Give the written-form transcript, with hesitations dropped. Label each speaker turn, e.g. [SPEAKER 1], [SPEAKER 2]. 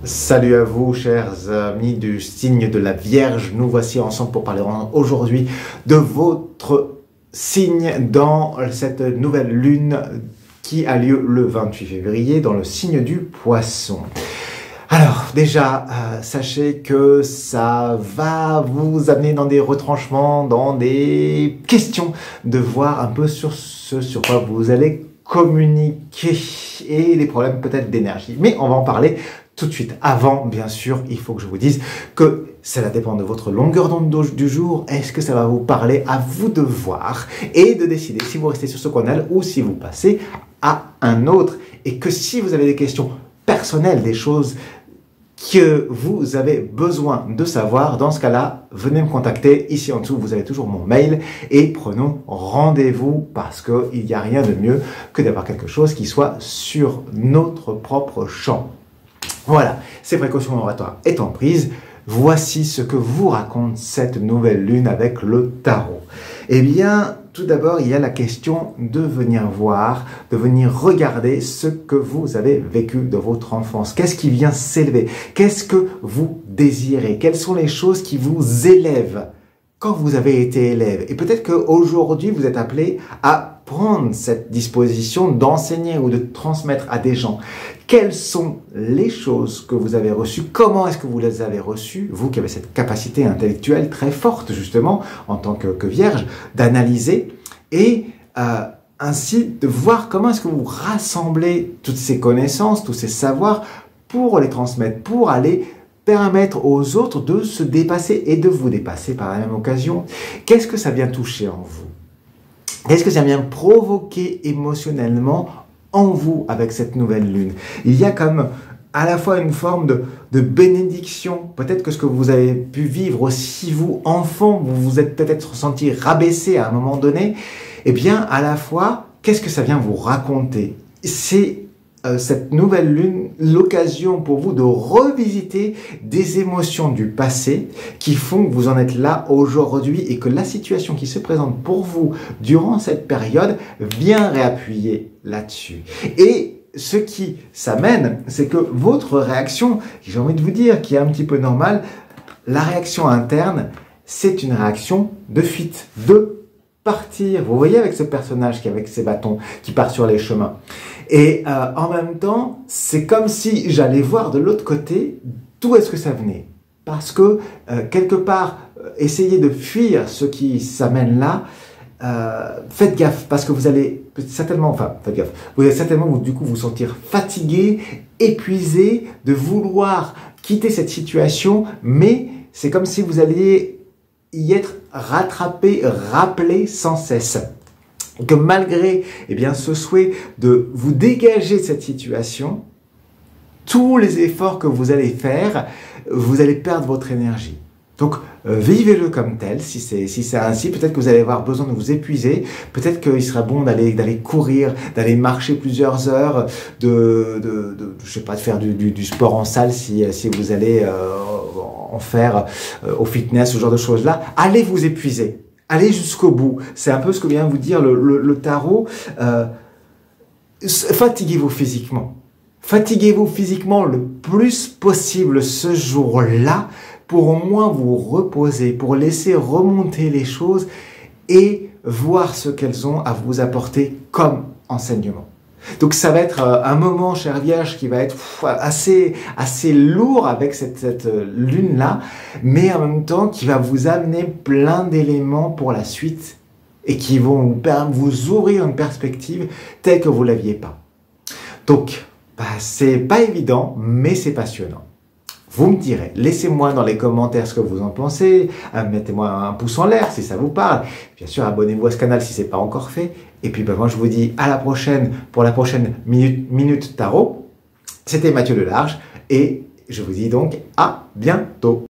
[SPEAKER 1] Salut à vous, chers amis du signe de la Vierge. Nous voici ensemble pour parler aujourd'hui de votre signe dans cette nouvelle lune qui a lieu le 28 février dans le signe du Poisson. Alors déjà, sachez que ça va vous amener dans des retranchements, dans des questions, de voir un peu sur ce sur quoi vous allez communiquer et des problèmes peut-être d'énergie. Mais on va en parler tout de suite. Avant, bien sûr, il faut que je vous dise que cela dépend de votre longueur d'onde du jour. Est-ce que ça va vous parler? À vous de voir et de décider si vous restez sur ce canal ou si vous passez à un autre. Et que si vous avez des questions personnelles, des choses que vous avez besoin de savoir, dans ce cas-là, venez me contacter. Ici en dessous, vous avez toujours mon mail et prenons rendez-vous parce qu'il n'y a rien de mieux que d'avoir quelque chose qui soit sur notre propre champ. Voilà, ces précautions oratoires étant prises, voici ce que vous raconte cette nouvelle lune avec le tarot. Eh bien, tout d'abord, il y a la question de venir voir, de venir regarder ce que vous avez vécu de votre enfance. Qu'est-ce qui vient s'élever? Qu'est-ce que vous désirez? Quelles sont les choses qui vous élèvent quand vous avez été élève? Et peut-être qu'aujourd'hui, vous êtes appelé à prendre cette disposition d'enseigner ou de transmettre à des gens. Quelles sont les choses que vous avez reçues? Comment est-ce que vous les avez reçues? Vous qui avez cette capacité intellectuelle très forte, justement, en tant que vierge, d'analyser et ainsi de voir comment est-ce que vous rassemblez toutes ces connaissances, tous ces savoirs pour les transmettre, pour aller permettre aux autres de se dépasser et de vous dépasser par la même occasion. Qu'est-ce que ça vient toucher en vous? Qu'est-ce que ça vient provoquer émotionnellement en vous avec cette nouvelle lune? Il y a comme à la fois une forme de bénédiction. Peut-être que ce que vous avez pu vivre aussi, vous, enfant, vous vous êtes peut-être senti rabaissé à un moment donné. Eh bien, à la fois, qu'est-ce que ça vient vous raconter? C'est cette nouvelle lune, l'occasion pour vous de revisiter des émotions du passé qui font que vous en êtes là aujourd'hui et que la situation qui se présente pour vous durant cette période vient réappuyer là-dessus. Et ce qui s'amène, c'est que votre réaction, j'ai envie de vous dire, qui est un petit peu normale, la réaction interne, c'est une réaction de fuite, de partir. Vous voyez avec ce personnage qui avec ses bâtons, qui part sur les chemins. Et en même temps, c'est comme si j'allais voir de l'autre côté d'où est-ce que ça venait. Parce que quelque part, essayez de fuir ce qui s'amène là. Faites gaffe parce que vous allez certainement, faites gaffe, vous allez certainement du coup vous sentir fatigué, épuisé, de vouloir quitter cette situation, mais c'est comme si vous alliez y être rattrapé, rappelé sans cesse. Que malgré ce souhait de vous dégager de cette situation, tous les efforts que vous allez faire, vous allez perdre votre énergie. Donc, vivez-le comme tel, si c'est ainsi. Peut-être que vous allez avoir besoin de vous épuiser. Peut-être qu'il sera bon d'aller courir, d'aller marcher plusieurs heures, je sais pas, de faire du sport en salle si vous allez en faire au fitness, ce genre de choses-là. Allez vous épuiser. Allez jusqu'au bout. C'est un peu ce que vient vous dire le tarot. Fatiguez-vous physiquement. Fatiguez-vous physiquement le plus possible ce jour-là pour au moins vous reposer, pour laisser remonter les choses et voir ce qu'elles ont à vous apporter comme enseignement. Donc ça va être un moment, chère Vierge, qui va être assez lourd avec cette lune-là, mais en même temps qui va vous amener plein d'éléments pour la suite et qui vont vous ouvrir une perspective telle que vous ne l'aviez pas. Donc, c'est pas évident, mais c'est passionnant. Vous me direz, laissez-moi dans les commentaires ce que vous en pensez, mettez-moi un pouce en l'air si ça vous parle. Bien sûr, abonnez-vous à ce canal si ce n'est pas encore fait. Et puis moi je vous dis à la prochaine pour la prochaine Minute Tarot. C'était Mathieu Delarge et je vous dis donc à bientôt.